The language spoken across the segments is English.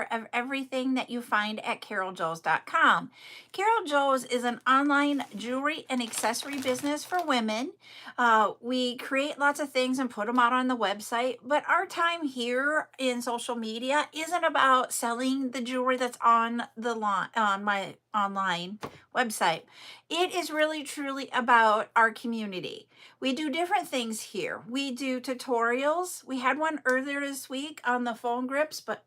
of everything that you find at CarolJo's.com. CarolJo's is an online jewelry and accessory business for women. We create lots of things and put them out on the website, but our time here in social media isn't about selling the jewelry that's on the on my online website. It is really truly about our community. We do different things here. We do tutorials. We had one earlier this week on the phone grips, but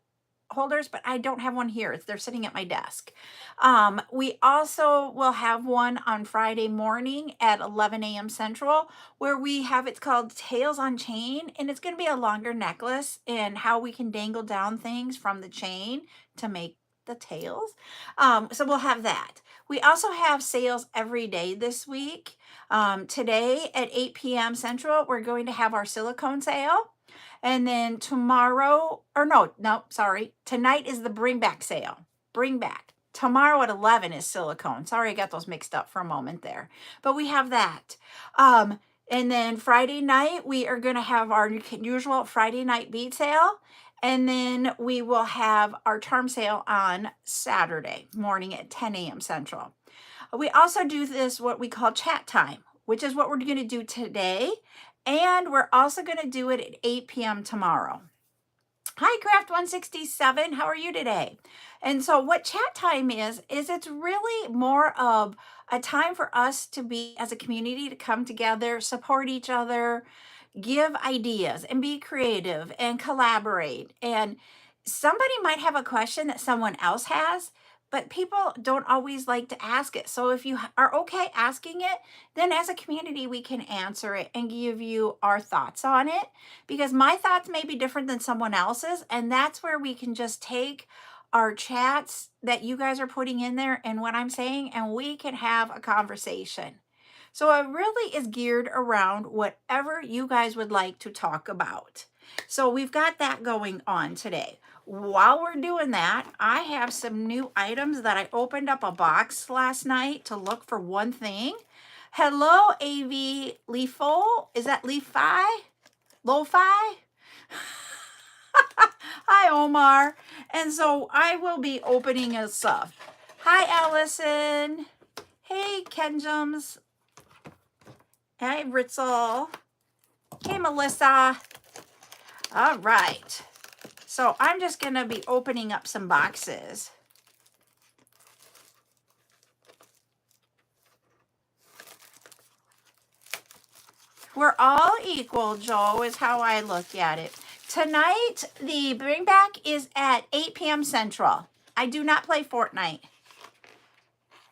holders, but I don't have one here. They're sitting at my desk. We also will have one on Friday morning at 11 a.m. Central, where we have, it's called Tails on Chain, and it's going to be a longer necklace and how we can dangle down things from the chain to make the tails. So we'll have that. We also have sales every day this week. Today at 8 p.m. Central, we're going to have our silicone sale. And then tomorrow, or no, sorry. Tonight is the bring back sale. Bring back. Tomorrow at 11 is silicone. Sorry, I got those mixed up for a moment there. But we have that. And then Friday night, we are going to have our usual Friday night bead sale. And then we will have our charm sale on Saturday morning at 10 a.m. Central. We also do this, what we call chat time, which is what we're going to do today. And we're also going to do it at 8 p.m. tomorrow. Hi, Craft167. How are you today? And so what chat time is it's really more of a time for us to be as a community, to come together, support each other, give ideas and be creative and collaborate. And somebody might have a question that someone else has, but people don't always like to ask it. So if you are okay asking it, then as a community, we can answer it and give you our thoughts on it, because my thoughts may be different than someone else's. And that's where we can just take our chats that you guys are putting in there and what I'm saying, and we can have a conversation. So it really is geared around whatever you guys would like to talk about. So we've got that going on today. While we're doing that, I have some new items that I opened up a box last night to look for one thing. Hello, AV Leafo. Is that Leaf-Fi? Lo-Fi? Hi, Omar. And so I will be opening us up. Hi, Allison. Hey, Kenjums. Hi, Ritzel. Hey, Melissa. All right. So I'm just going to be opening up some boxes. We're all equal, Joe, is how I look at it. Tonight, the bring back is at 8 p.m. Central. I do not play Fortnite.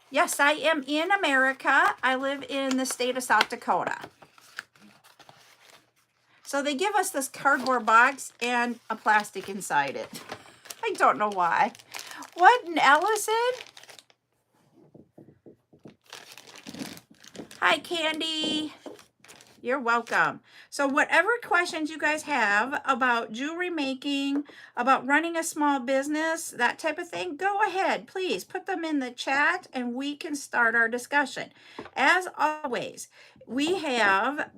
Yes, I am in America. I live in the state of South Dakota. So they give us this cardboard box and a plastic inside it. I don't know why. What, Allison? Hi, Candy. You're welcome. So whatever questions you guys have about jewelry making, about running a small business, that type of thing, go ahead. Please put them in the chat and we can start our discussion. As always, we have...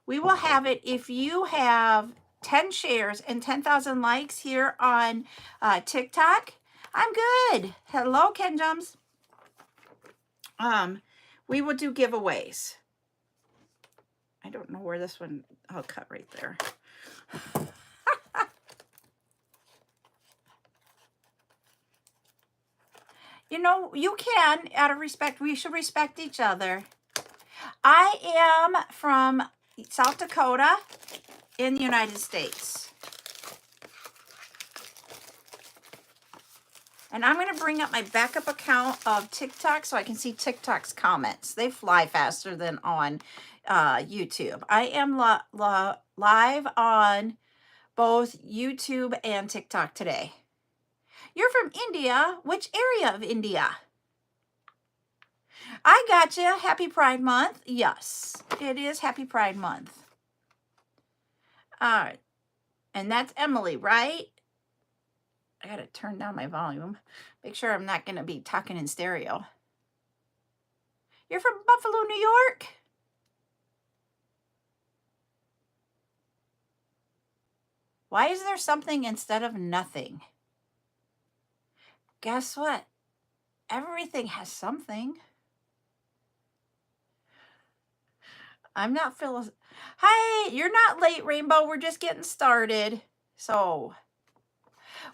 we will have it if you have 10 shares and 10,000 likes here on TikTok. I'm good. Hello, Kenjums. We will do giveaways. I don't know where this one, I'll cut right there. You know, you can, out of respect, we should respect each other. I am from South Dakota in the United States. And I'm going to bring up my backup account of TikTok so I can see TikTok's comments. They fly faster than on YouTube. I am live on both YouTube and TikTok today. You're from India. Which area of India? I got you. Happy Pride Month. Yes, it is Happy Pride Month. All right. And that's Emily, right? I got to turn down my volume. Make sure I'm not going to be talking in stereo. You're from Buffalo, New York? Why is there something instead of nothing? Guess what? Everything has something. I'm not Phyllis. Hi, you're not late, Rainbow. We're just getting started. So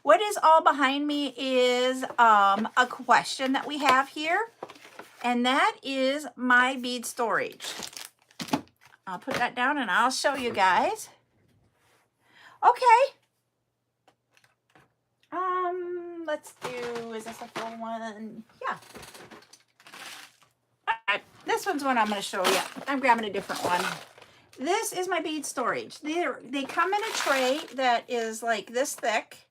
what is all behind me is a question that we have here, and that is my bead storage. I'll put that down and I'll show you guys. Okay. Let's do, is this a full one? Yeah. All right. This one's one I'm going to show you. I'm grabbing a different one. This is my bead storage. They come in a tray that is like this thick,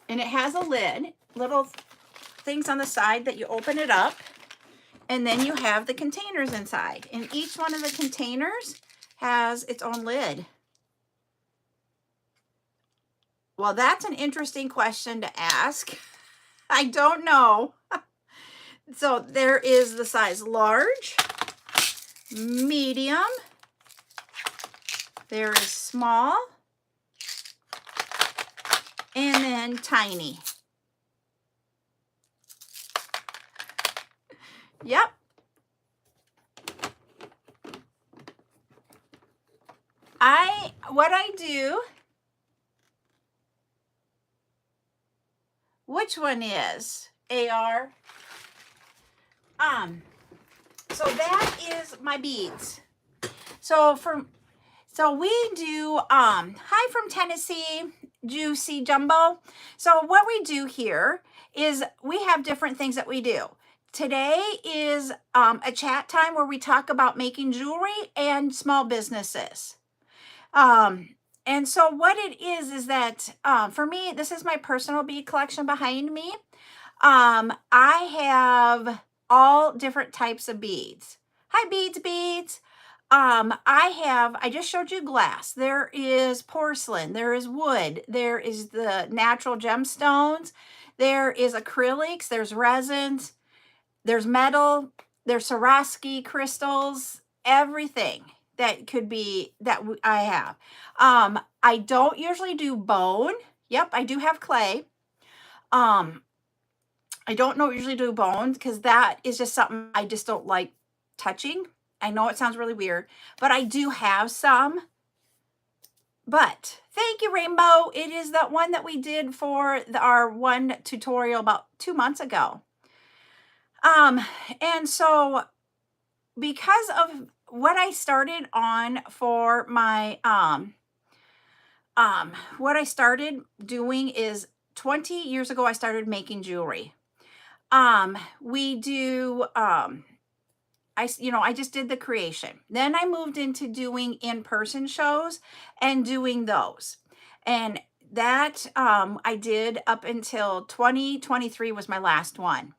and it has a lid, little things on the side that you open it up, and then you have the containers inside, and each one of the containers has its own lid. Well, that's an interesting question to ask. I don't know. So there is the size large, medium, there is small, and then tiny. Yep. What I do, which one is AR? So that is my beads. So we do, hi from Tennessee, Juicy Jumbo. So what we do here is we have different things that we do. Today is a chat time where we talk about making jewelry and small businesses. And so what it is that for me, this is my personal bead collection behind me. I have all different types of beads. Hi, beads. I just showed you glass. There is porcelain, there is wood, there is the natural gemstones, there is acrylics, there's resins, there's metal, there's Swarovski crystals, everything that could be that I have. I don't usually do bone. Yep, I do have clay. I don't usually do bones because that is just something I just don't like touching. I know it sounds really weird, but I do have some. But thank you, Rainbow. It is that one that we did for our one tutorial about 2 months ago. And so because of what I started on for my, what I started doing is 20 years ago, I started making jewelry. We do, I just did the creation. Then I moved into doing in-person shows and doing those. And that I did up until 2023 was my last one.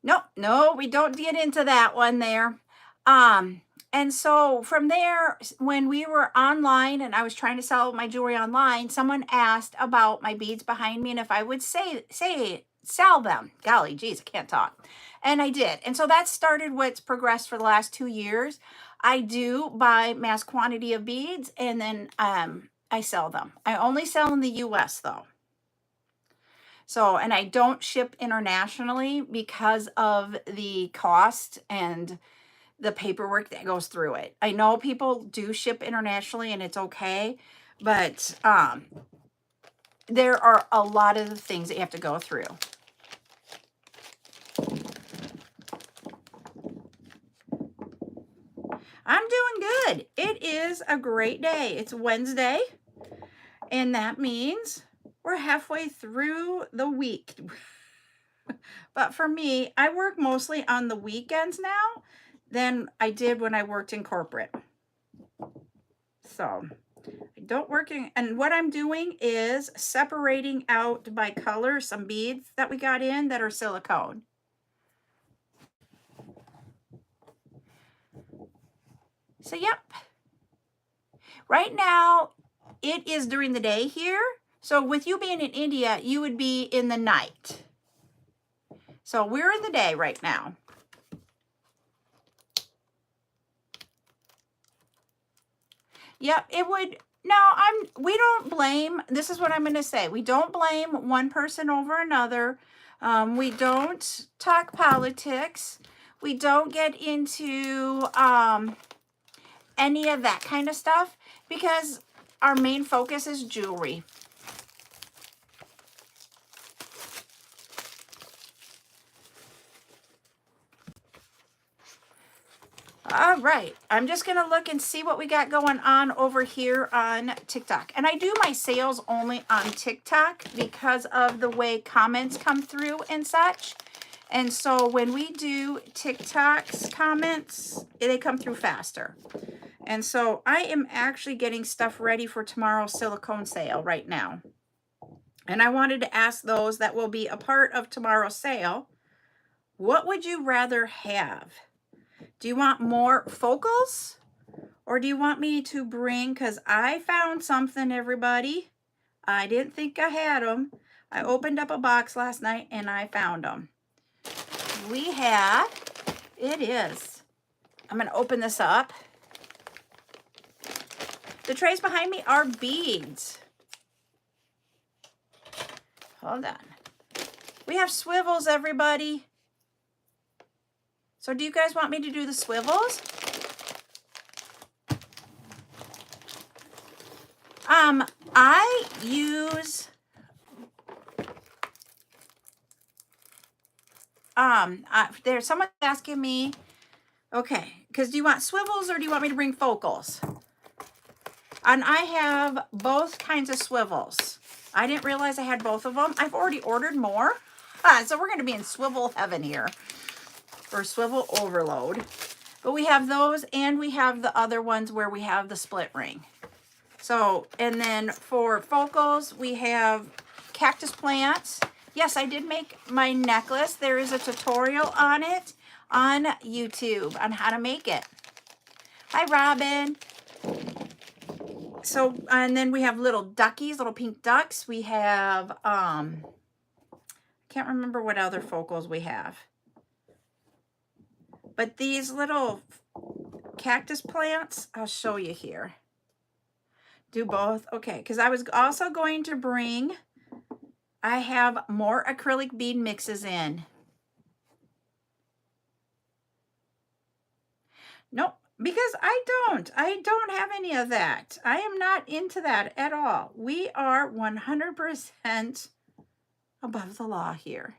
No, we don't get into that one there. And so from there, when we were online and I was trying to sell my jewelry online, someone asked about my beads behind me and if I would sell them. Golly geez, I can't talk. And I did. And so that started what's progressed for the last 2 years. I do buy mass quantity of beads and then I sell them. I only sell in the US though. So, and I don't ship internationally because of the cost and the paperwork that goes through it. I know people do ship internationally and it's okay, but there are a lot of things that you have to go through. I'm doing good. It is a great day. It's Wednesday, and that means we're halfway through the week. But for me, I work mostly on the weekends now than I did when I worked in corporate. So I don't work in, and what I'm doing is separating out by color some beads that we got in that are silicone. So yep, right now it is during the day here. So with you being in India, you would be in the night. So we're in the day right now. Yep, it would No, we don't blame. This is what I'm going to say. We don't blame one person over another. We don't talk politics. We don't get into any of that kind of stuff because our main focus is jewelry. All right, I'm just going to look and see what we got going on over here on TikTok. And I do my sales only on TikTok because of the way comments come through and such. And so when we do TikTok's comments, they come through faster. And so I am actually getting stuff ready for tomorrow's silicone sale right now. And I wanted to ask those that will be a part of tomorrow's sale, what would you rather have? Do you want more focals? Or do you want me to bring, because I found something, everybody. I didn't think I had them. I opened up a box last night and I found them. We have, it is, I'm going to open this up. The trays behind me are beads. Hold on. We have swivels, everybody. So do you guys want me to do the swivels? I use there's someone asking me, okay, because do you want swivels or do you want me to bring focals? And I have both kinds of swivels. I didn't realize I had both of them. I've already ordered more. So we're going to be in swivel heaven here, or swivel overload. But we have those, and we have the other ones where we have the split ring. So, and then for focals, we have cactus plants. Yes, I did make my necklace. There is a tutorial on it on YouTube on how to make it. Hi, Robin. So, and then we have little duckies, little pink ducks. We have, I can't remember what other focals we have. But these little cactus plants, I'll show you here. Do both? Okay, because I was also going to bring, I have more acrylic bead mixes in. Nope, because I don't have any of that. I am not into that at all. We are 100% above the law here.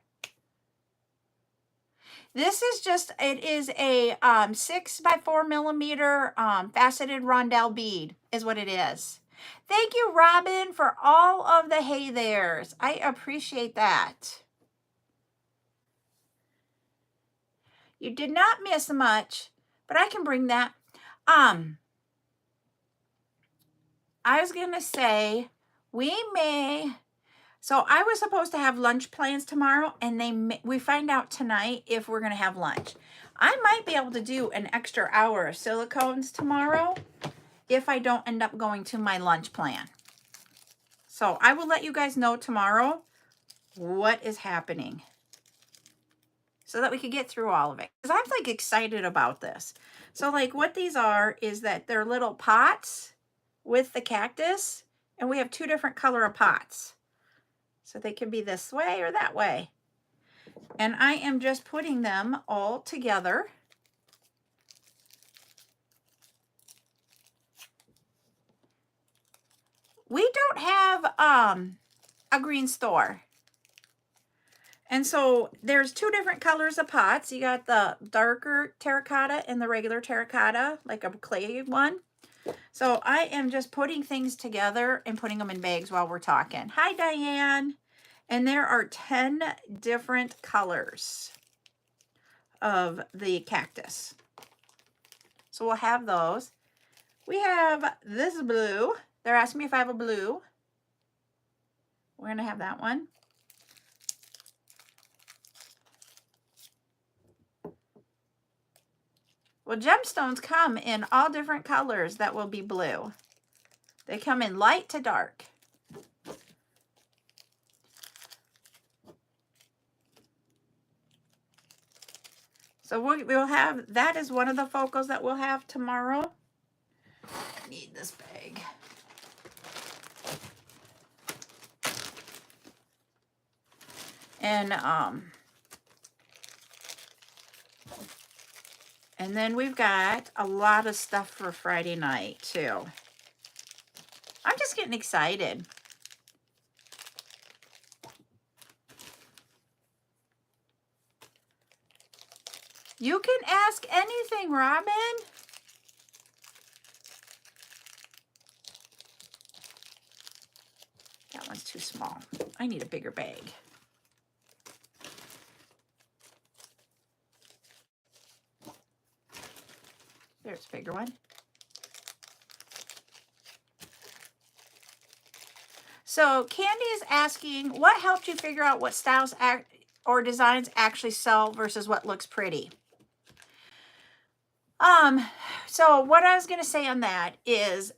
This is just, it is a 6 by 4 millimeter faceted rondelle bead is what it is. Thank you, Robin, for all of the hey there's. I appreciate that. You did not miss much, but I can bring that. I was going to say, we may, so I was supposed to have lunch plans tomorrow, and we find out tonight if we're going to have lunch. I might be able to do an extra hour of silicones tomorrow if I don't end up going to my lunch plan. So I will let you guys know tomorrow what is happening so that we could get through all of it. Because I'm like excited about this. So like what these are is that they're little pots with the cactus, and we have 2 different color of pots. So they can be this way or that way. And I am just putting them all together. We don't have a green store. And so there's 2 different colors of pots. You got the darker terracotta and the regular terracotta, like a clay one. So I am just putting things together and putting them in bags while we're talking. Hi, Diane. And there are 10 different colors of the cactus. So we'll have those. We have this blue. They're asking me if I have a blue. We're going to have that one. Well, gemstones come in all different colors that will be blue. They come in light to dark. So we'll have, that is one of the focals that we'll have tomorrow. I need this bag. And then we've got a lot of stuff for Friday night too. I'm just getting excited. You can ask anything, Robin. That one's too small. I need a bigger bag. There's a bigger one. So Candy is asking, what helped you figure out what styles or designs actually sell versus what looks pretty? So what I was going to say on that is,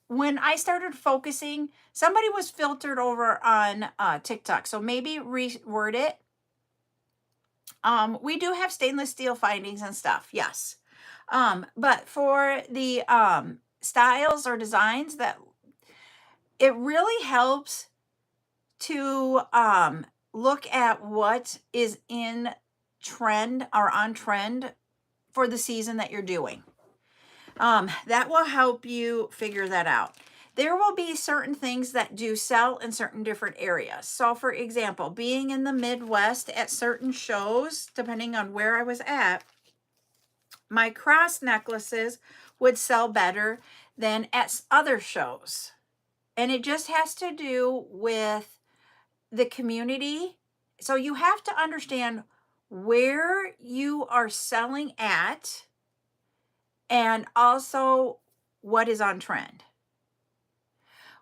when I started focusing, somebody was filtered over on TikTok. So maybe reword it. We do have stainless steel findings and stuff. Yes. But for the styles or designs, that it really helps to look at what is in trend or on trend for the season that you're doing. That will help you figure that out. There will be certain things that do sell in certain different areas. So for example, being in the Midwest at certain shows, depending on where I was at, my cross necklaces would sell better than at other shows. And it just has to do with the community. So you have to understand where you are selling at, and also what is on trend.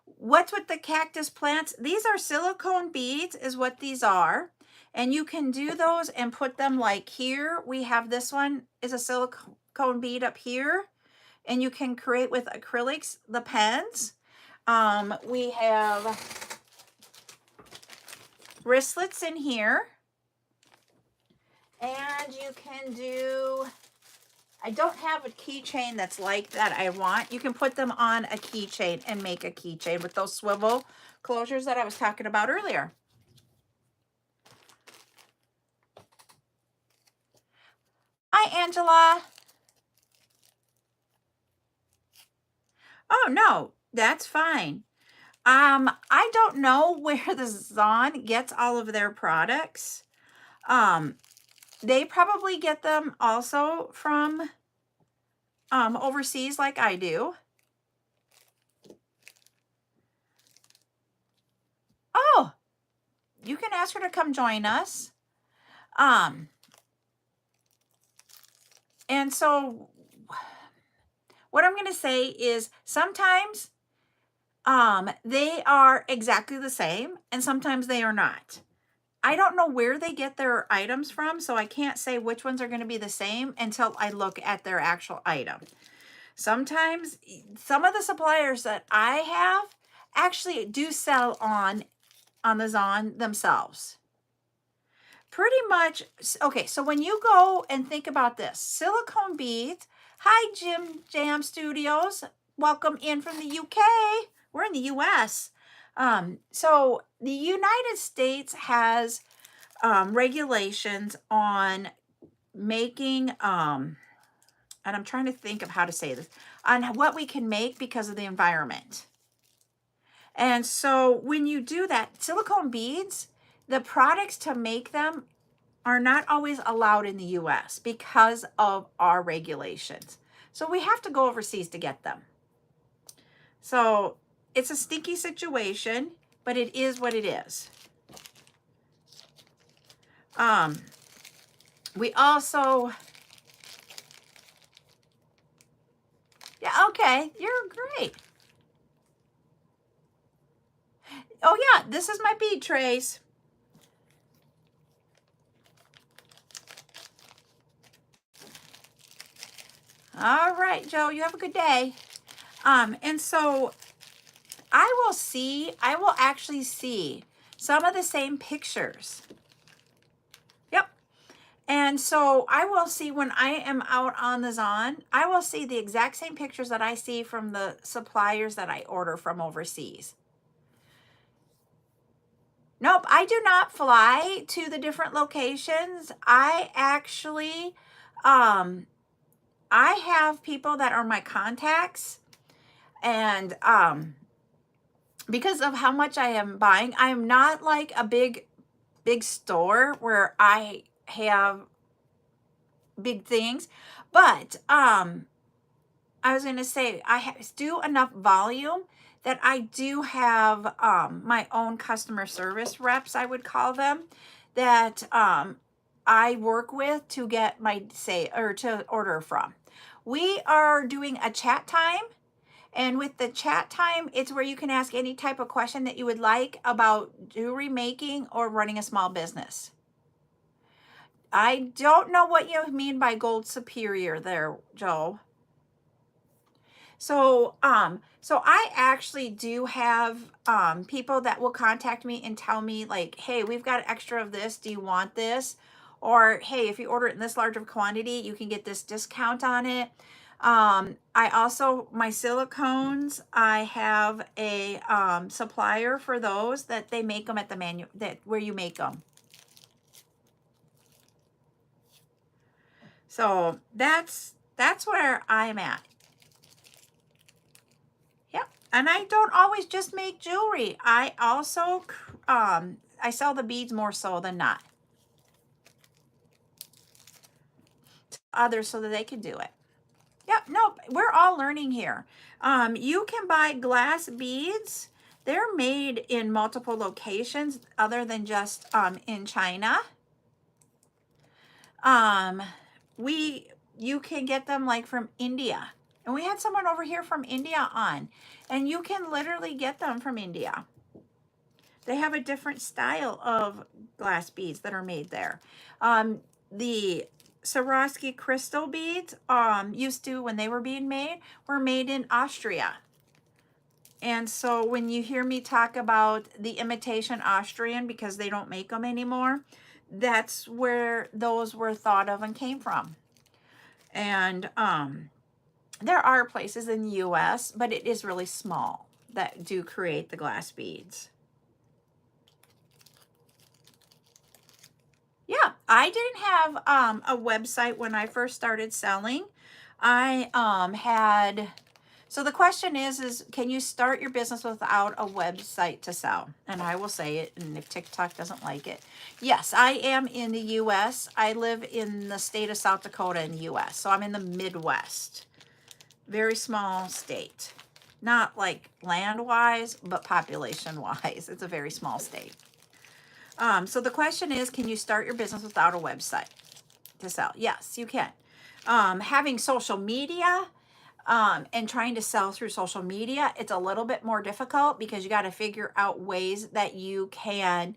What's with the cactus plants? These are silicone beads is what these are. And you can do those and put them like here. We have this one is a silicone bead up here. And you can create with acrylics, the pens. We have wristlets in here. And you can do, I don't have a keychain that's like that I want. You can put them on a keychain and make a keychain with those swivel closures that I was talking about earlier. Hi, Angela. Oh, no, that's fine. I don't know where the Zon gets all of their products. They probably get them also from overseas like I do. Oh, you can ask her to come join us. And so what I'm going to say is sometimes they are exactly the same and sometimes they are not. I don't know where they get their items from, so I can't say which ones are going to be the same until I look at their actual item. Sometimes some of the suppliers that I have actually do sell on the Zon themselves. Pretty much, okay, so when you go and think about this, silicone beads. Hi, Jim Jam Studios. Welcome in from the UK. We're in the US. So the United States has regulations on making, and I'm trying to think of how to say this, on what we can make because of the environment. And so when you do that, silicone beads, the products to make them are not always allowed in the US because of our regulations. So we have to go overseas to get them. So it's a stinky situation, but it is what it is. We also, yeah, okay, you're great. Oh yeah, this is my bead trays. All right, Joe, you have a good day. And so I will actually see some of the same pictures. Yep. And so I will see when I am out on the Zon, I will see the exact same pictures that I see from the suppliers that I order from overseas. Nope, I do not fly to the different locations. I actually, I have people that are my contacts, and because of how much I am buying, I am not like a big store where I have big things, but I was going to say do enough volume that I do have my own customer service reps, I would call them, that I work with to get my to order from. We are doing a chat time, and with the chat time, it's where you can ask any type of question that you would like about jewelry making or running a small business. I don't know what you mean by gold superior there, Joe. So I actually do have people that will contact me and tell me like, hey, we've got extra of this. Do you want this? Or, hey, if you order it in this large of quantity, you can get this discount on it. I also, my silicones, I have a supplier for those that they make them at the where you make them. So that's where I'm at. Yep. And I don't always just make jewelry. I also, I sell the beads more so than not to others so that they can do it. Yep. No, we're all learning here. You can buy glass beads. They're made in multiple locations other than just in China. You can get them like from India. And we had someone over here from India on, and you can literally get them from India. They have a different style of glass beads that are made there. The Swarovski crystal beads used to, when they were being made, were made in Austria. And so when you hear me talk about the imitation Austrian, because they don't make them anymore, that's where those were thought of and came from. And there are places in the US, but it is really small, that do create the glass beads. Yeah, I didn't have a website when I first started selling. I had, so the question is can you start your business without a website to sell? And I will say it, and if TikTok doesn't like it. Yes, I am in the US. I live in the state of South Dakota in the US. So I'm in the Midwest. Very small state. Not like land-wise, but population-wise. It's a very small state. So the question is, can you start your business without a website to sell? Yes, you can. Having social media and trying to sell through social media, it's a little bit more difficult because you got to figure out ways that you can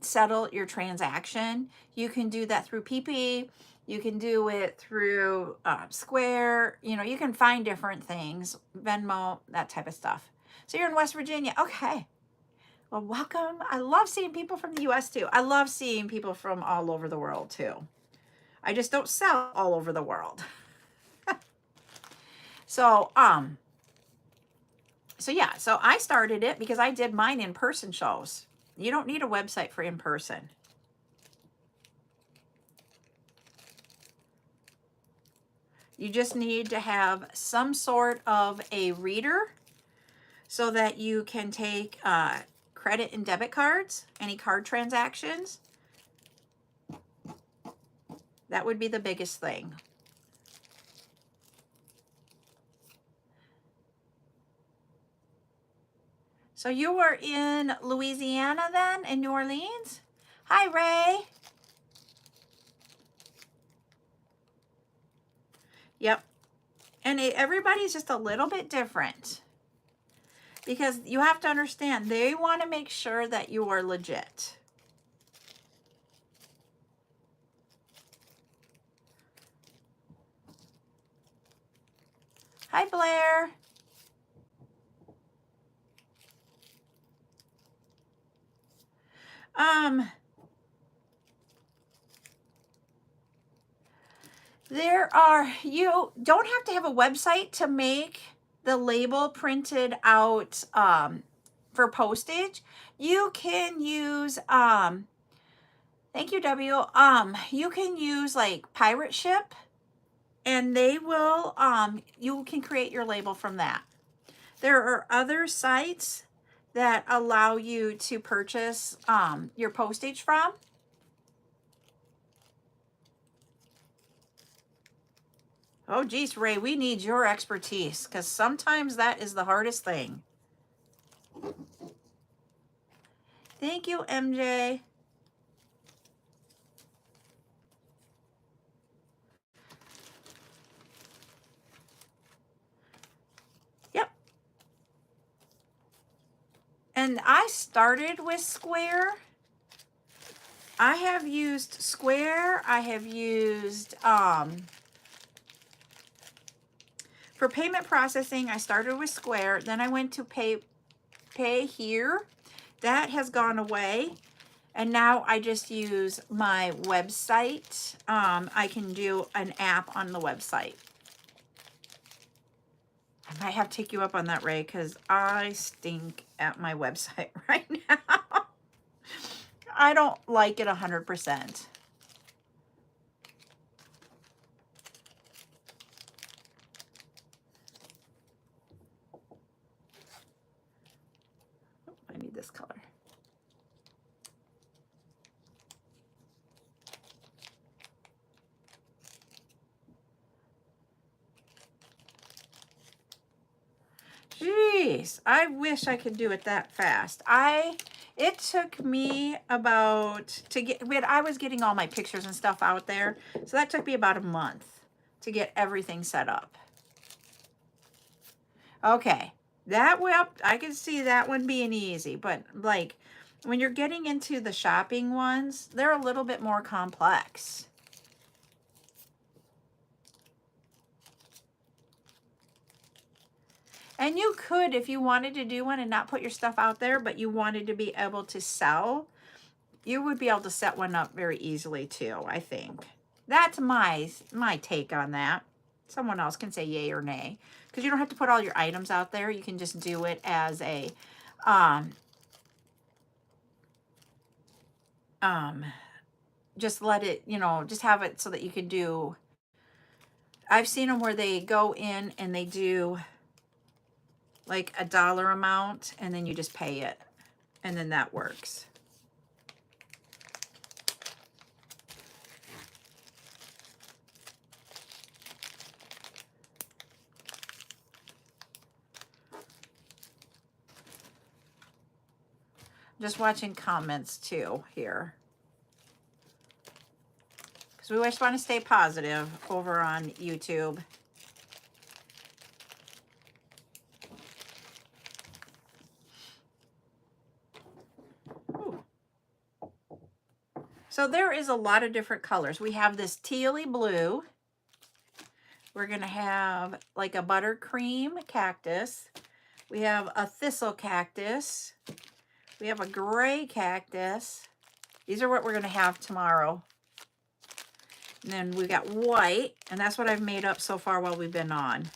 settle your transaction. You can do that through PP. You can do it through Square. You know, you can find different things, Venmo, that type of stuff. So you're in West Virginia. Okay. Well, welcome. I love seeing people from the US too. I love seeing people from all over the world too. I just don't sell all over the world. So yeah, so I started it because I did mine in-person shows. You don't need a website for in-person. You just need to have some sort of a reader so that you can take credit and debit cards, any card transactions. That would be the biggest thing. So you were in Louisiana then, in New Orleans? Hi, Ray. Yep. And everybody's just a little bit different. Because you have to understand, they want to make sure that you are legit. Hi, Blair. You don't have to have a website to make the label printed out for postage, you can use, thank you, W. You can use like Pirate Ship, and they will, you can create your label from that. There are other sites that allow you to purchase your postage from. Oh, geez, Ray, we need your expertise because sometimes that is the hardest thing. Thank you, MJ. Yep. And I started with Square. I have used Square. I have used, for payment processing, I started with Square. Then I went to Pay Here. That has gone away. And now I just use my website. I can do an app on the website. I might have to take you up on that, Ray, because I stink at my website right now. I don't like it 100%. I need this color. Jeez, I wish I could do it that fast. It took me about I was getting all my pictures and stuff out there. So that took me about a month to get everything set up. Okay, that well, I can see that one being easy, but like when you're getting into the shopping ones, they're a little bit more complex. And you could, if you wanted to do one and not put your stuff out there, but you wanted to be able to sell, you would be able to set one up very easily too, I think. That's my take on that. Someone else can say yay or nay, because you don't have to put all your items out there. You can just do it as a, just let it, just have it so that you can do, I've seen them where they go in and they do like a dollar amount and then you just pay it, and then that works. Just watching comments too here, because we always want to stay positive over on YouTube. Ooh. So there is a lot of different colors. We have this tealy blue. We're going to have like a buttercream cactus. We have a thistle cactus. We have a gray cactus. These are what we're going to have tomorrow. And then we got white, and that's what I've made up so far while we've been on.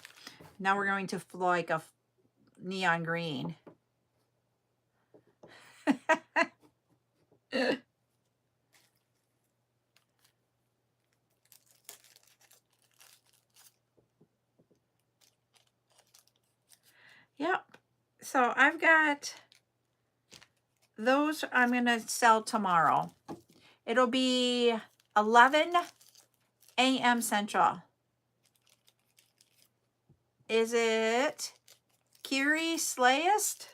Now we're going to like a neon green. Yep. So I've got those I'm going to sell tomorrow. It'll be 11 a.m. Central. Is it Kiri Slayist?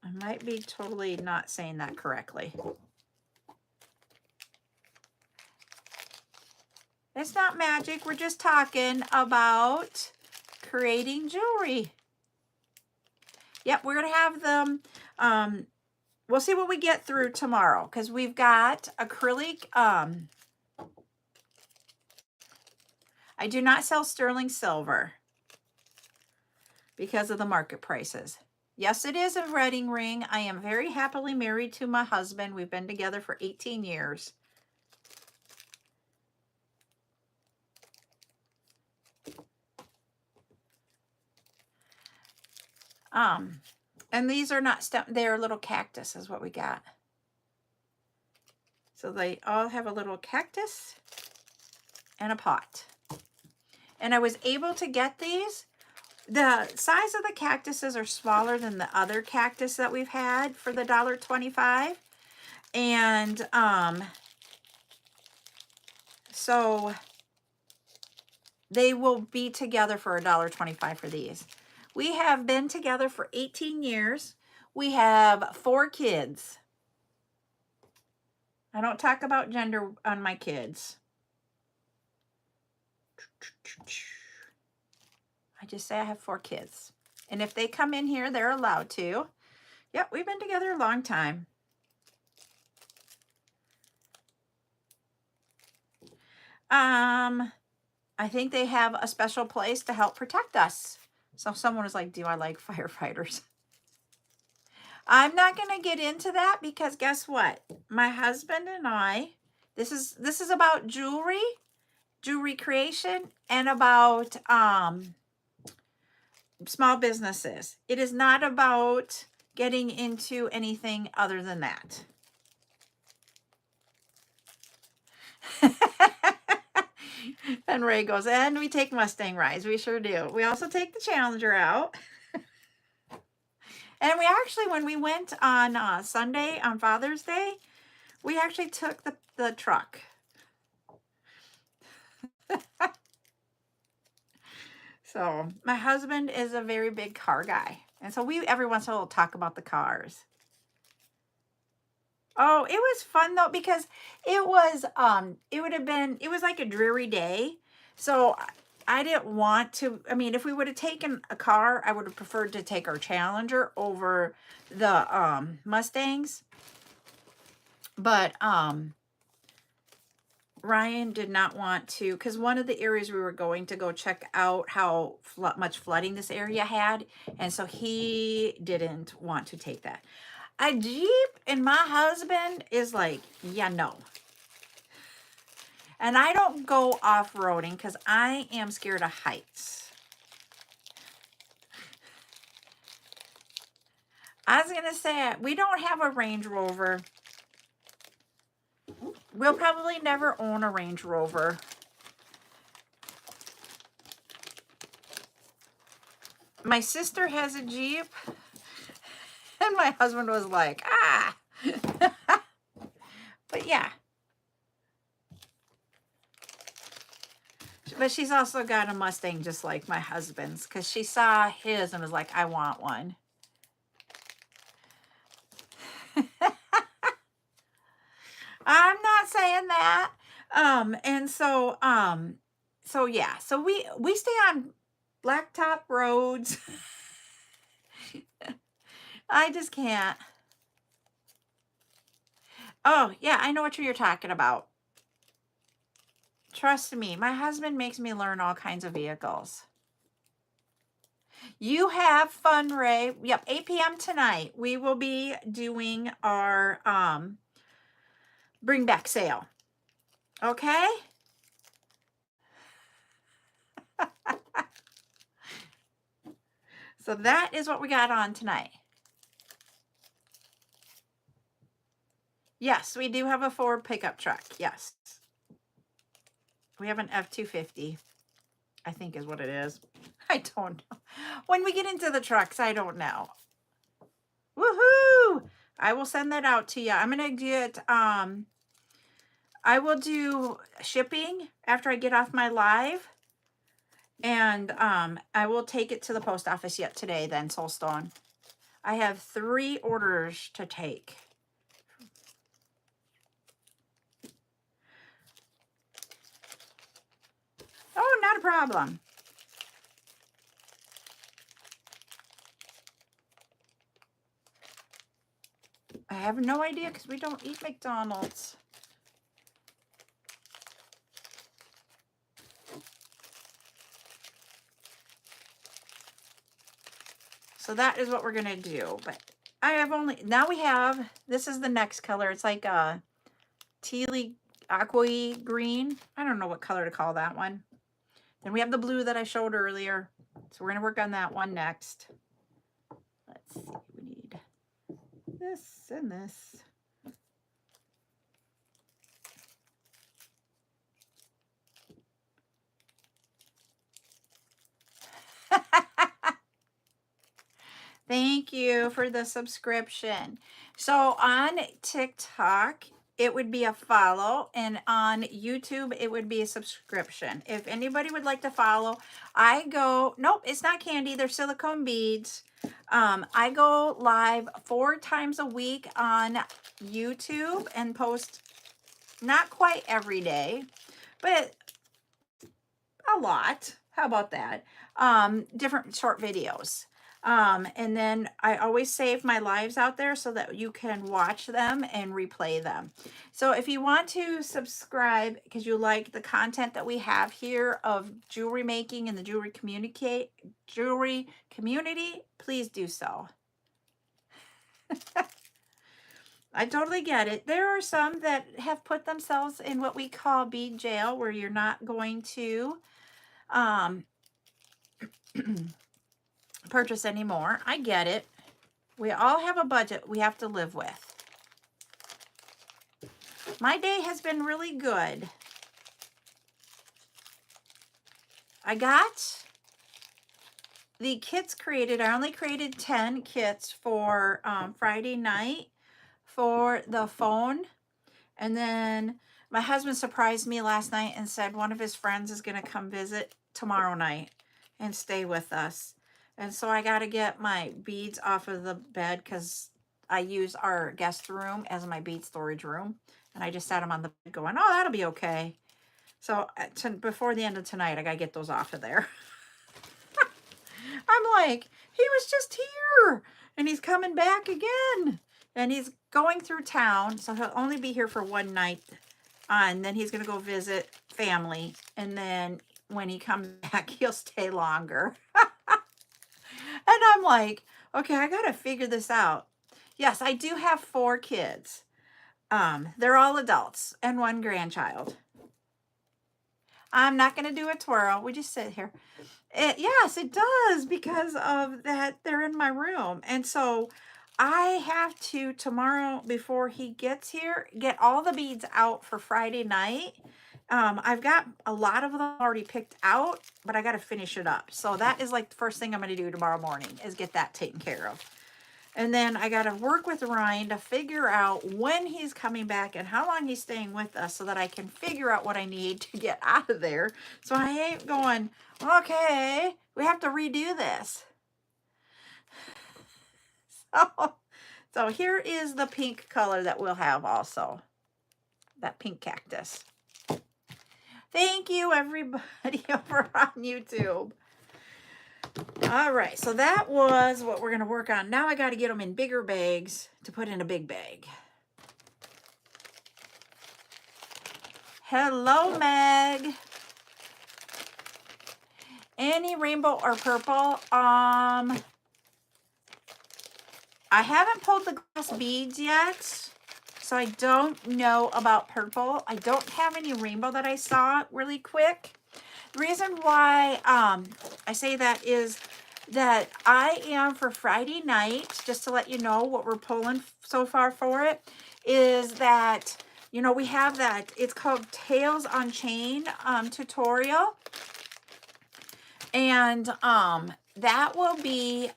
I might be totally not saying that correctly. It's not magic. We're just talking about creating jewelry. Yep, we're going to have them. We'll see what we get through tomorrow, because we've got acrylic. I do not sell sterling silver because of the market prices. Yes, it is a wedding ring. I am very happily married to my husband. We've been together for 18 years. And these are not stem, they're little cactus is what we got. So they all have a little cactus and a pot. And I was able to get these. The size of the cactuses are smaller than the other cactus that we've had for the $1.25. And so they will be together for $1.25 for these. We have been together for 18 years. We have 4 kids. I don't talk about gender on my kids. I just say I have 4 kids. And if they come in here, they're allowed to. Yep, we've been together a long time. I think they have a special place to help protect us. So someone was like, do I like firefighters? I'm not going to get into that because guess what? My husband and I, this is about jewelry creation, and about small businesses. It is not about getting into anything other than that. And Ray goes, and we take Mustang rides. We sure do. We also take the Challenger out. And we actually, when we went on Sunday, on Father's Day, we actually took the truck. So my husband is a very big car guy. And so we every once in a while talk about the cars. Oh, it was fun though, because it was it was like a dreary day. So I didn't want to, I mean, if we would have taken a car, I would have preferred to take our Challenger over the Mustangs. But Ryan did not want to, because one of the areas we were going to go check out how much flooding this area had, and so he didn't want to take that. A Jeep and my husband is like, yeah, no. And I don't go off-roading because I am scared of heights. I was going to say, we don't have a Range Rover. We'll probably never own a Range Rover. My sister has a Jeep. And my husband was like, ah. But yeah. But she's also got a Mustang just like my husband's, because she saw his and was like, I want one. I'm not saying that. And so yeah, so we stay on blacktop roads. I just can't. Oh, yeah, I know what you're talking about. Trust me, my husband makes me learn all kinds of vehicles. You have fun, Ray. Yep, 8 p.m. tonight. We will be doing our bring back sale. Okay? So that is what we got on tonight. Yes, we do have a Ford pickup truck. Yes. We have an F-250, I think is what it is. I don't know. When we get into the trucks, I don't know. Woohoo! I will send that out to you. I'm going to get, I will do shipping after I get off my live. And I will take it to the post office yet today then, Soulstone. I have 3 orders to take. Oh, not a problem. I have no idea because we don't eat McDonald's. So that is what we're going to do. But I have only, now we have, this is the next color. It's like a tealy, aqua green. I don't know what color to call that one. Then we have the blue that I showed earlier. So we're going to work on that one next. Let's see. We need this and this. Thank you for the subscription. So on TikTok, it would be a follow, and on YouTube, it would be a subscription. If anybody would like to follow, I go, nope, it's not candy, they're silicone beads. I go live 4 times a week on YouTube and post not quite every day, but a lot. How about that? Different short videos. And then I always save my lives out there so that you can watch them and replay them. So if you want to subscribe because you like the content that we have here of jewelry making and the jewelry community, please do so. I totally get it. There are some that have put themselves in what we call bead jail, where you're not going to purchase anymore. I get it. We all have a budget we have to live with. My day has been really good. I got the kits created. I only created 10 kits for Friday night for the phone. And then my husband surprised me last night and said one of his friends is going to come visit tomorrow night and stay with us. And so I got to get my beads off of the bed because I use our guest room as my bead storage room. And I just sat them on the bed going, oh, that'll be okay. So before the end of tonight, I got to get those off of there. I'm like, he was just here and he's coming back again. And he's going through town, so he'll only be here for one night. And then he's going to go visit family. And then when he comes back, he'll stay longer. And I'm like, okay, I got to figure this out. Yes, I do have 4 kids. They're all adults and 1 grandchild. I'm not going to do a twirl. We just sit here. Yes, it does, because of that. They're in my room. And so I have to, tomorrow before he gets here, get all the beads out for Friday night. I've got a lot of them already picked out, but I got to finish it up. So that is like the first thing I'm going to do tomorrow morning, is get that taken care of. And then I got to work with Ryan to figure out when he's coming back and how long he's staying with us so that I can figure out what I need to get out of there. So I ain't going, okay, we have to redo this. So here is the pink color that we'll have also. That pink cactus. Thank you, everybody over on YouTube. All right, so that was what we're going to work on. Now I got to get them in bigger bags to put in a big bag. Hello, Meg. Any rainbow or purple? I haven't pulled the glass beads yet, so I don't know about purple. I don't have any rainbow that I saw really quick. The reason why I say that is that I am, for Friday night, just to let you know what we're pulling so far for it, is that, you know, we have that, it's called Tails on Chain tutorial. And that will be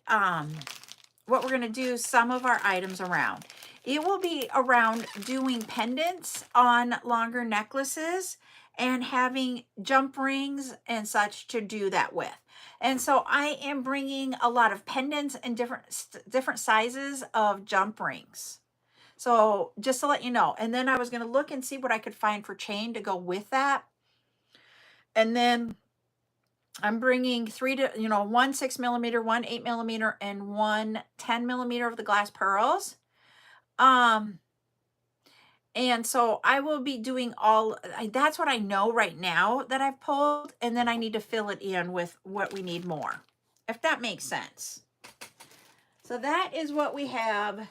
what we're going to do some of our items around. It will be around doing pendants on longer necklaces and having jump rings and such to do that with. And so I am bringing a lot of pendants and different sizes of jump rings. So just to let you know. And then I was going to look and see what I could find for chain to go with that. And then I'm bringing 1 6mm, 1 8mm, and 1 10mm of the glass pearls. And so I will be doing that's what I know right now that I've pulled. And then I need to fill it in with what we need more, if that makes sense. So that is what we have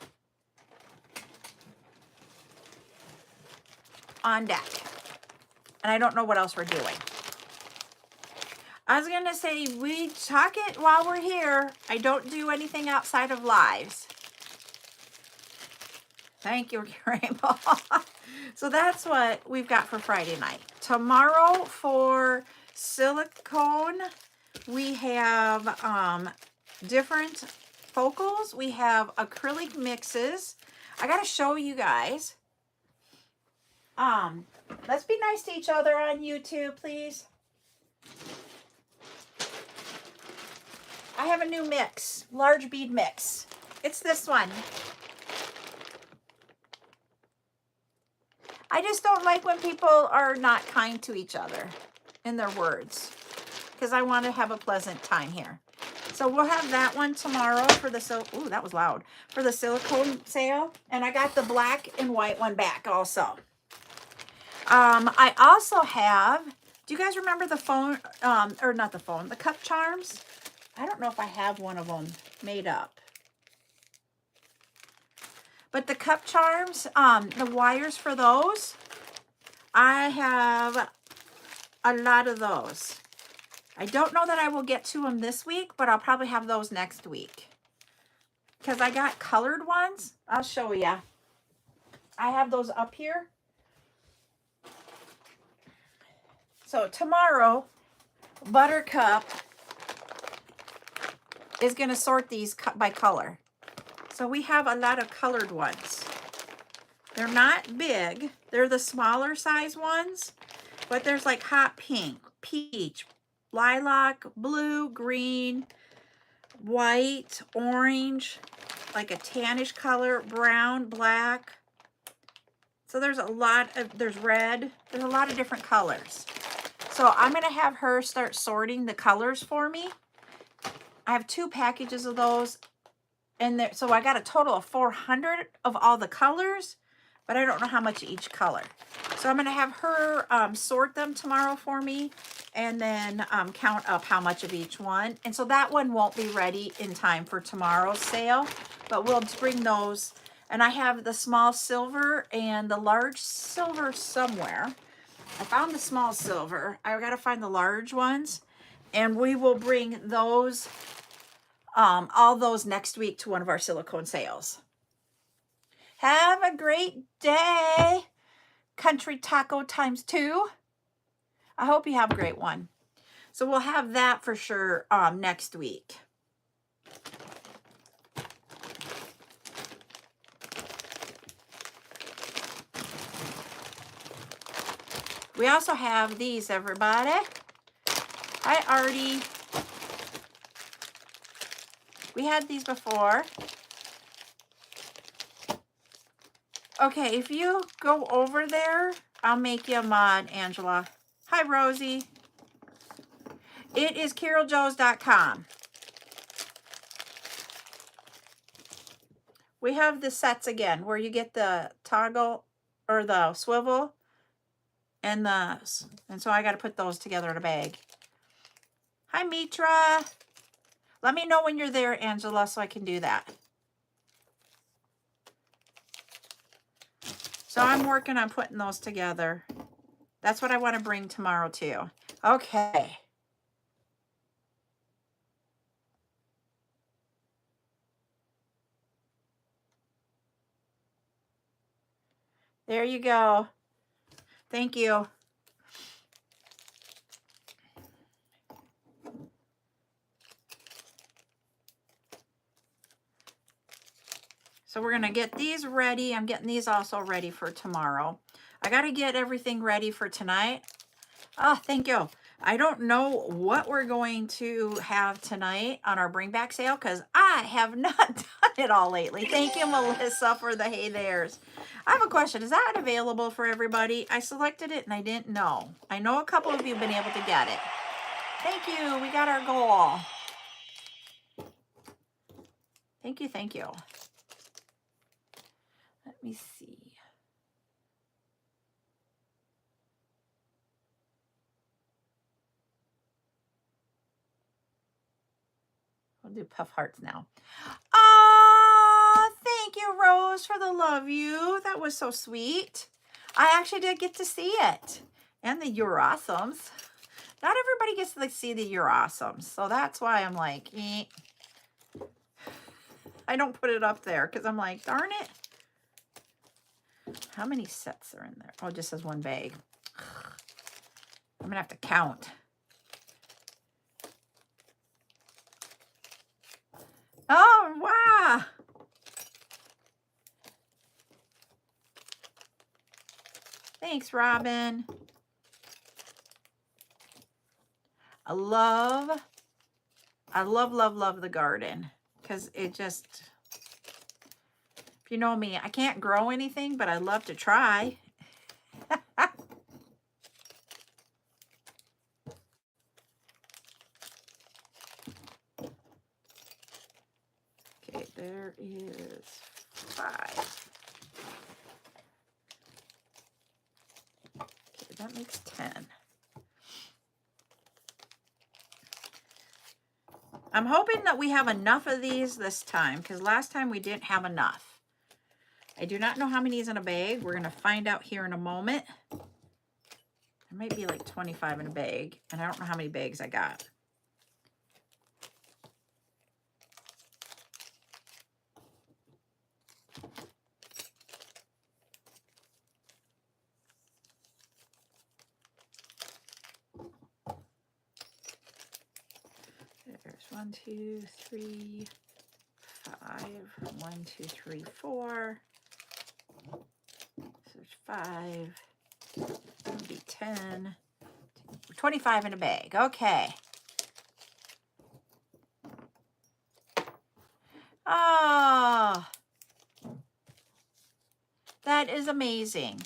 on deck. And I don't know what else we're doing. I was going to say, we talk it while we're here. I don't do anything outside of lives. Thank you, Rainbow. So that's what we've got for Friday night. Tomorrow for silicone, we have different focals. We have acrylic mixes. I got to show you guys. Let's be nice to each other on YouTube, please. I have a new mix, large bead mix. It's this one. I just don't like when people are not kind to each other in their words, because I want to have a pleasant time here. So we'll have that one tomorrow for the ooh, that was loud, for the silicone sale. And I got the black and white one back also. I also have, do you guys remember the phone, or not the phone, the cup charms? I don't know if I have one of them made up. But the cup charms, the wires for those, I have a lot of those. I don't know that I will get to them this week, but I'll probably have those next week. Because I got colored ones. I'll show you. I have those up here. So tomorrow, Buttercup is going to sort these by color. So we have a lot of colored ones. They're not big. They're the smaller size ones. But there's like hot pink, peach, lilac, blue, green, white, orange, like a tannish color, brown, black. So there's a lot of, there's red. There's a lot of different colors. So I'm going to have her start sorting the colors for me. I have 2 packages of those. And there, so I got a total of 400 of all the colors, but I don't know how much each color. So I'm going to have her sort them tomorrow for me, and then count up how much of each one. And so that one won't be ready in time for tomorrow's sale, but we'll bring those. And I have the small silver and the large silver somewhere. I found the small silver. I got to find the large ones, and we will bring those, all those next week to one of our silicone sales. Have a great day, Country Taco ×2. I hope you have a great one. So we'll have that for sure next week. We also have these, everybody. We had these before. Okay, if you go over there, I'll make you a mod, Angela. Hi, Rosie. It is CarolJo's.com. We have the sets again, where you get the toggle or the swivel and so I got to put those together in a bag. Hi, Mitra. Let me know when you're there, Angela, so I can do that. So I'm working on putting those together. That's what I want to bring tomorrow too. Okay. There you go. Thank you. So we're going to get these ready. I'm getting these also ready for tomorrow. I got to get everything ready for tonight. Oh, thank you. I don't know what we're going to have tonight on our bring back sale because I have not done it all lately. Thank you, Melissa, for the hey there's. I have a question. Is that available for everybody? I selected it and I didn't know. I know a couple of you have been able to get it. Thank you. We got our goal. Thank you. Thank you. Let me see. We'll do puff hearts now. Ah, thank you, Rose, for the love you. That was so sweet. I actually did get to see it. And the You're Awesomes. Not everybody gets to see the You're Awesomes. So that's why I'm like, eh. I don't put it up there because I'm like, darn it. How many sets are in there? Oh, it just says one bag. I'm gonna have to count. Oh, wow. Thanks, Robin. I love, love the garden, because it just, if you know me, I can't grow anything, but I love to try. Okay, there is 5. Okay, that makes 10. I'm hoping that we have enough of these this time, because last time we didn't have enough. I do not know how many is in a bag. We're going to find out here in a moment. There might be like 25 in a bag, and I don't know how many bags I got. There's 1, 2, 3, 5. 1, 2, 3, 4. So there's 5. Maybe 10. 25 in a bag. Okay. Oh, that is amazing.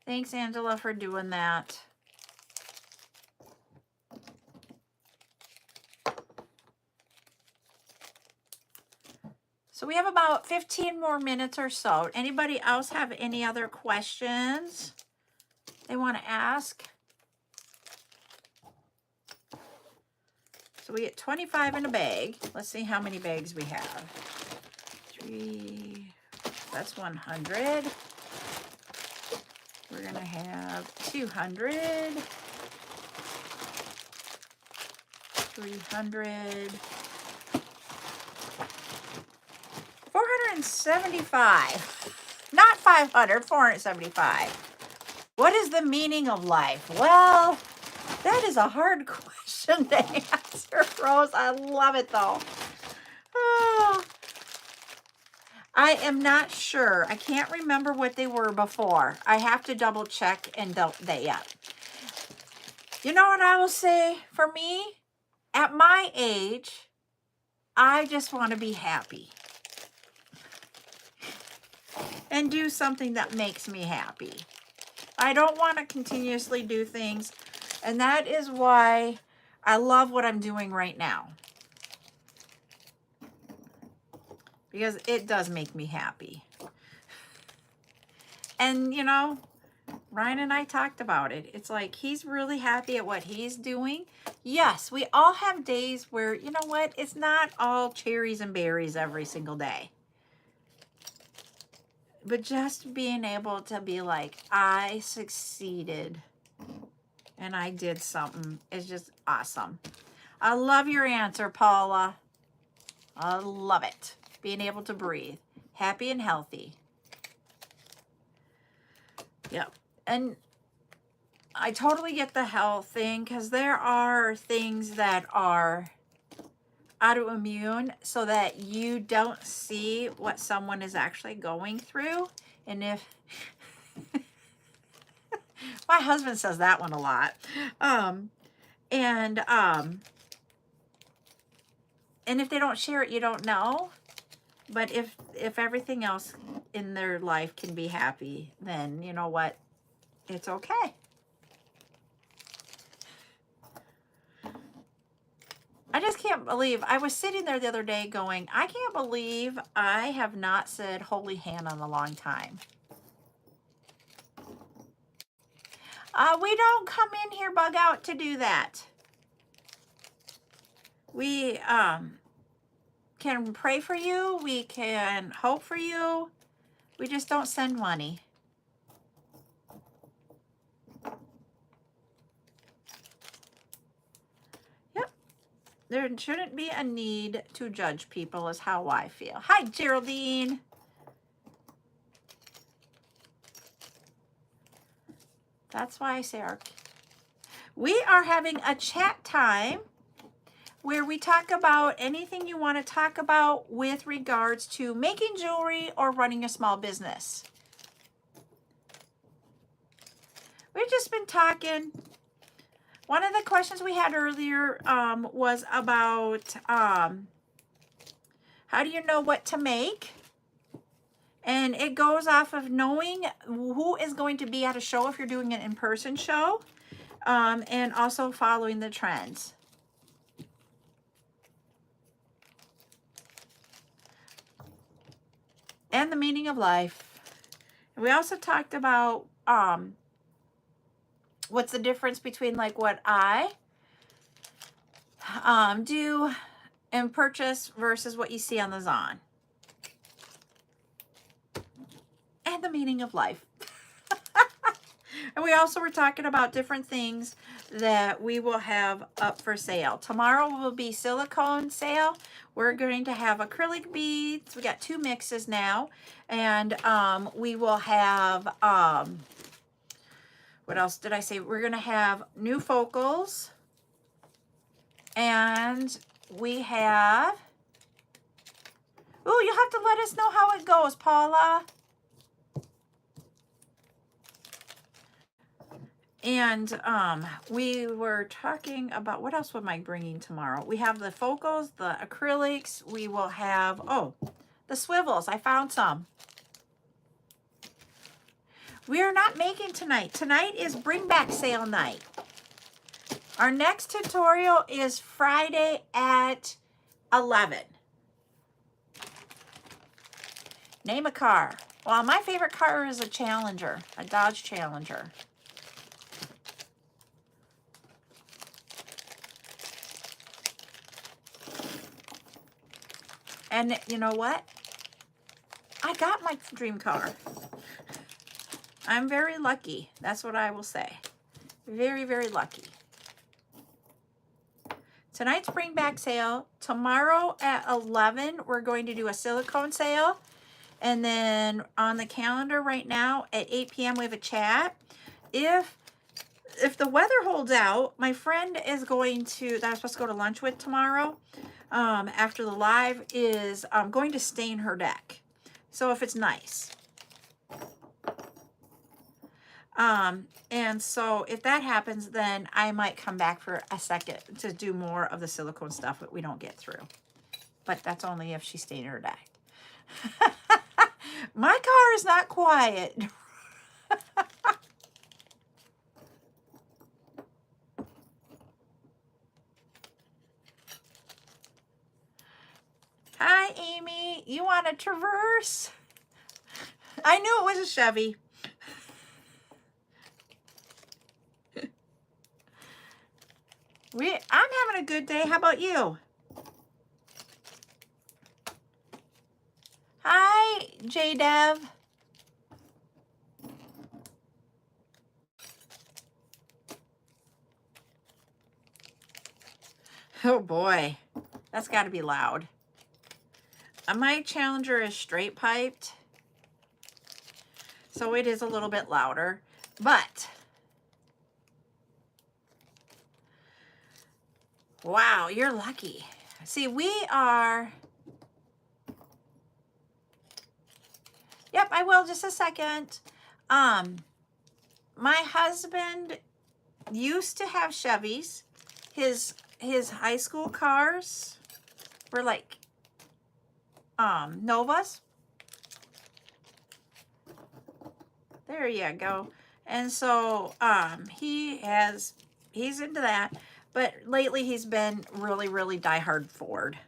Thanks, Angela, for doing that. So we have about 15 more minutes or so. Anybody else have any other questions they want to ask? So we get 25 in a bag. Let's see how many bags we have. 3, that's 100. We're going to have 200, 300, 475. Not 500, 475. What is the meaning of life? Well, that is a hard question to answer, Rose. I love it, though. Oh, I am not sure. I can't remember what they were before. I have to double check and they up. You know what I will say? For me, at my age, I just want to be happy and do something that makes me happy. I don't want to continuously do things, and that is why I love what I'm doing right now, because it does make me happy. And you know, Ryan and I talked about it. It's like he's really happy at what he's doing. Yes, we all have days where, you know what, it's not all cherries and berries every single day. But just being able to be like, I succeeded and I did something is just awesome. I love your answer, Paula. I love it. Being able to breathe. Happy and healthy. Yep. And I totally get the health thing, because there are things that are autoimmune so that you don't see what someone is actually going through. And if my husband says that one a lot. And if they don't share it, you don't know. But if everything else in their life can be happy, then you know what? It's okay. I just can't believe, I was sitting there the other day going, I can't believe I have not said Holy Hannah in a long time. We don't come in here bug out to do that. We can pray for you. We can hope for you. We just don't send money. Yep. There shouldn't be a need to judge people is how I feel. Hi, Geraldine. That's why I say we are having a chat time where we talk about anything you want to talk about with regards to making jewelry or running a small business. We've just been talking. One of the questions we had earlier was about how do you know what to make? And it goes off of knowing who is going to be at a show if you're doing an in-person show, and also following the trends. And the meaning of life. We also talked about what's the difference between like what I do and purchase versus what you see on the Zon. And the meaning of life. And we also were talking about different things that we will have up for sale. Tomorrow will be silicone sale. We're going to have acrylic beads. We got 2 mixes now. And we will have, what else did I say? We're going to have new focals. And we have, oh, you'll have to let us know how it goes, Paula. And we were talking about, what else am I bringing tomorrow? We have the focals, the acrylics. We will have, oh, the swivels. I found some. We are not making tonight. Tonight is bring back sale night. Our next tutorial is Friday at 11. Name a car. Well, my favorite car is a Challenger, a Dodge Challenger. And you know what? I got my dream car. I'm very lucky. That's what I will say. Very, very lucky. Tonight's bring back sale. Tomorrow at 11, we're going to do a silicone sale. And then on the calendar right now at 8 p.m. we have a chat. If the weather holds out, my friend is going to, that I'm supposed to go to lunch with tomorrow, after the live, is going to stain her deck. So if it's nice. And so if that happens, then I might come back for a second to do more of the silicone stuff that we don't get through. But that's only if she stained her deck. My car is not quiet. Hi, Amy. You want a Traverse? I knew it was a Chevy. I'm having a good day. How about you? Hi, J-Dev. Oh boy, that's got to be loud. My Challenger is straight piped, so it is a little bit louder, but wow, you're lucky. See, we are, yep, I will, just a second. My husband used to have Chevys. His high school cars were like Novas. There you go. And so he's into that, but lately he's been really diehard Ford.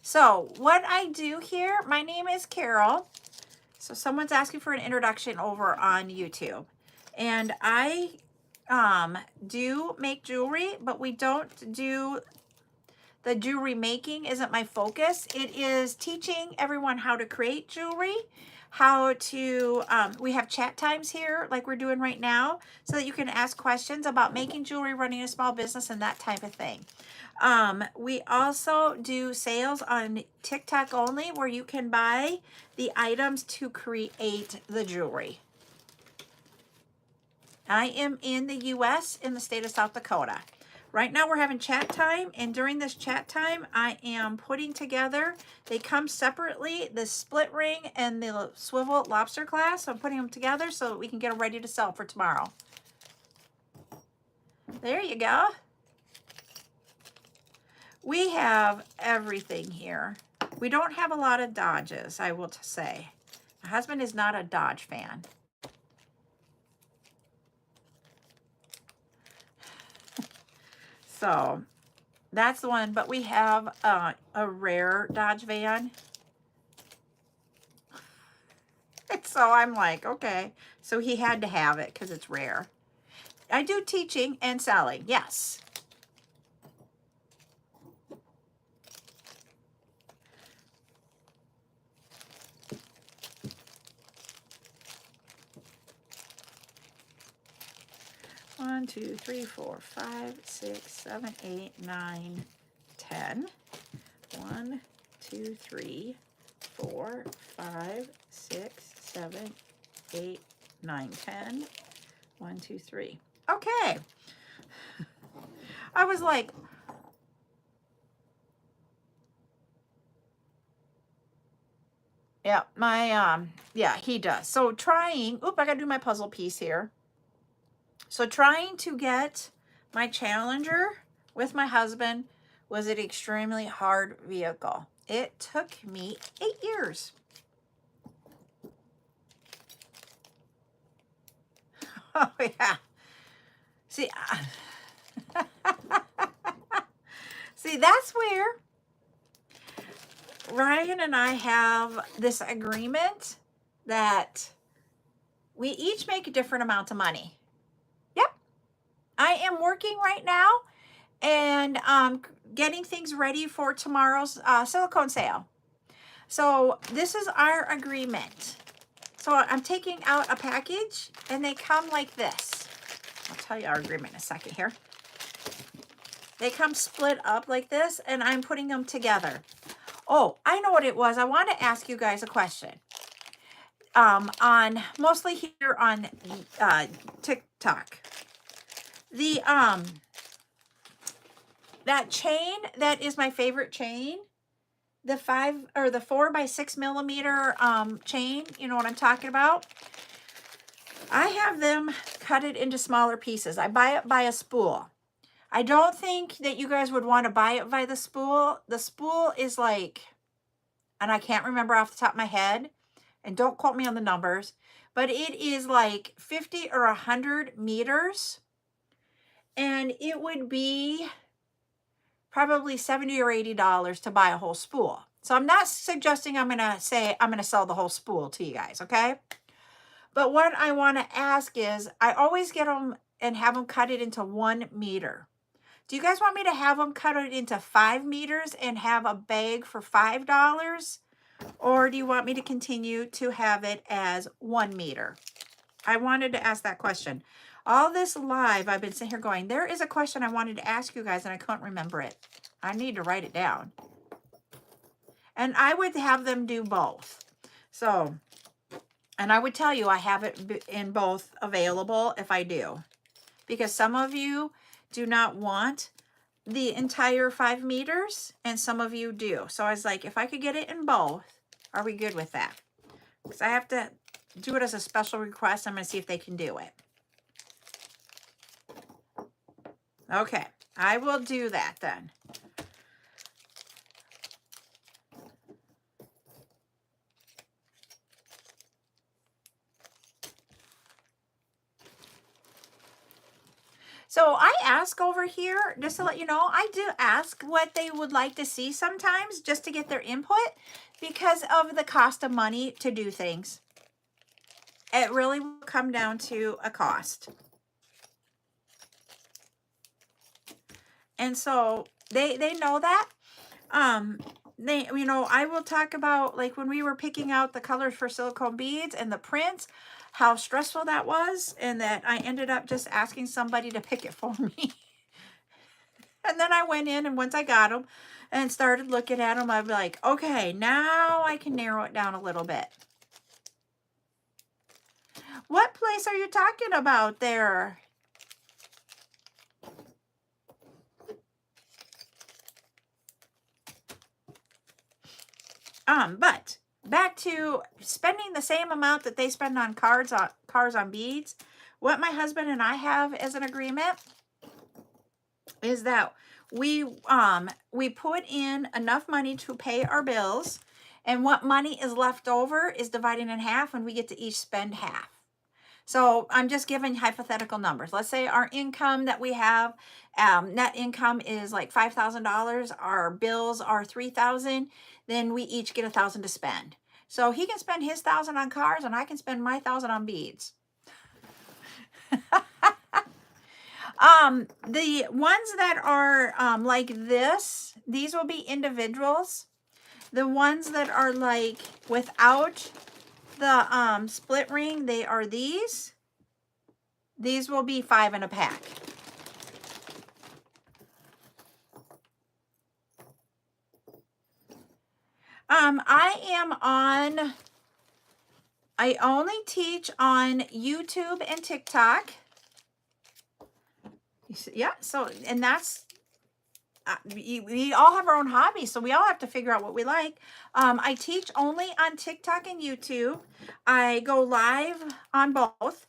So what I do here, my name is Carol. So someone's asking for an introduction over on YouTube, and I do make jewelry, but we don't do, the jewelry making isn't my focus. It is teaching everyone how to create jewelry, how to, we have chat times here like we're doing right now so that you can ask questions about making jewelry, running a small business, and that type of thing. We also do sales on TikTok only where you can buy the items to create the jewelry. I am in the US in the state of South Dakota. Right now we're having chat time, and during this chat time I am putting together, they come separately, the split ring and the swivel lobster class. So I'm putting them together so that we can get them ready to sell for tomorrow. There you go. We have everything here. We don't have a lot of Dodges, I will say. My husband is not a Dodge fan. So that's the one, but we have a rare Dodge van. And so I'm like, okay. So he had to have it because it's rare. I do teaching and selling, yes. One, 2, 3, 4, 5, 6, 7, 8, 9, 10. 1, 2, 3, 4, 5, 6, 7, 8, 9, 10. 1, 2, 3. Okay. I was like, yeah, yeah, he does. So trying, I gotta do my puzzle piece here. So trying to get my Challenger with my husband was an extremely hard vehicle. It took me 8 years. Oh, yeah. See, see, that's where Ryan and I have this agreement that we each make a different amount of money. Yep. I am working right now and getting things ready for tomorrow's silicone sale. So this is our agreement. So I'm taking out a package and they come like this. I'll tell you our agreement in a second here. They come split up like this and I'm putting them together. Oh, I know what it was. I want to ask you guys a question. On mostly here on TikTok. The that chain that is my favorite chain, the 4 by 6 millimeter chain, you know what I'm talking about. I have them cut it into smaller pieces. I buy it by a spool. I don't think that you guys would want to buy it by the spool. The spool is like, and I can't remember off the top of my head, and don't quote me on the numbers, but it is like 50 or 100 meters. And it would be probably $70 or $80 to buy a whole spool. So I'm not suggesting I'm going to sell the whole spool to you guys, okay? But what I want to ask is, I always get them and have them cut it into 1 meter. Do you guys want me to have them cut it into 5 meters and have a bag for $5? Or do you want me to continue to have it as 1 meter? I wanted to ask that question. All this live, I've been sitting here going, there is a question I wanted to ask you guys and I couldn't remember it. I need to write it down. And I would have them do both. So, and I would tell you I have it in both available if I do. Because some of you do not want the entire 5 meters and some of you do. So I was like, if I could get it in both, are we good with that? Because I have to do it as a special request. I'm going to see if they can do it. Okay, I will do that then. So I ask over here, just to let you know, I do ask what they would like to see sometimes just to get their input because of the cost of money to do things. It really will come down to a cost. And so they know that. I will talk about, like, when we were picking out the colors for silicone beads and the prints, how stressful that was, and that I ended up just asking somebody to pick it for me. And then I went in, and once I got them and started looking at them, I'd be like, okay, now I can narrow it down a little bit. What place are you talking about there? But back to spending the same amount that they spend on cars on beads. What my husband and I have as an agreement is that we put in enough money to pay our bills, and what money is left over is divided in half, and we get to each spend half. So I'm just giving hypothetical numbers. Let's say our income that we have, net income is like $5,000. Our bills are $3,000. Then we each get $1,000 to spend. So he can spend his $1,000 on cars, and I can spend my $1,000 on beads. The ones that are like this, these will be individuals. The ones that are like without the split ring, they are these. These will be 5 in a pack. I only teach on YouTube and TikTok. Yeah, so, and that's, we all have our own hobbies, so we all have to figure out what we like. I teach only on TikTok and YouTube. I go live on both.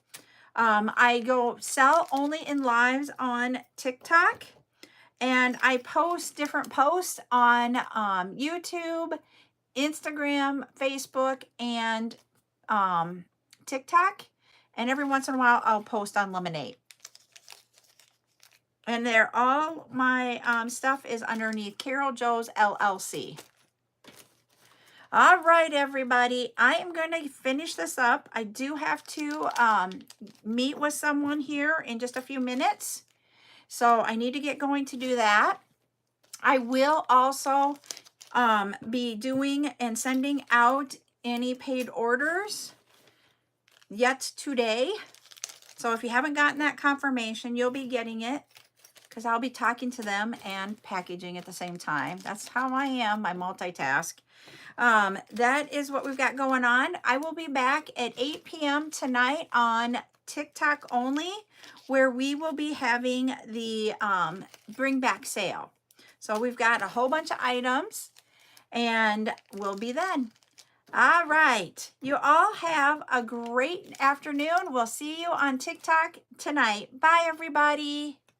I go sell only in lives on TikTok, and I post different posts on YouTube, Instagram, Facebook, and TikTok. And every once in a while, I'll post on Lemonade. And all my stuff is underneath CarolJo's LLC. All right, everybody. I am going to finish this up. I do have to meet with someone here in just a few minutes. So I need to get going to do that. I will also be doing and sending out any paid orders yet today. So if you haven't gotten that confirmation, you'll be getting it, because I'll be talking to them and packaging at the same time. That's how I am. I multitask. That is what we've got going on. I will be back at 8 p.m. tonight on TikTok only, where we will be having the bring back sale. So we've got a whole bunch of items, and we'll be then. All right. You all have a great afternoon. We'll see you on TikTok tonight. Bye, everybody.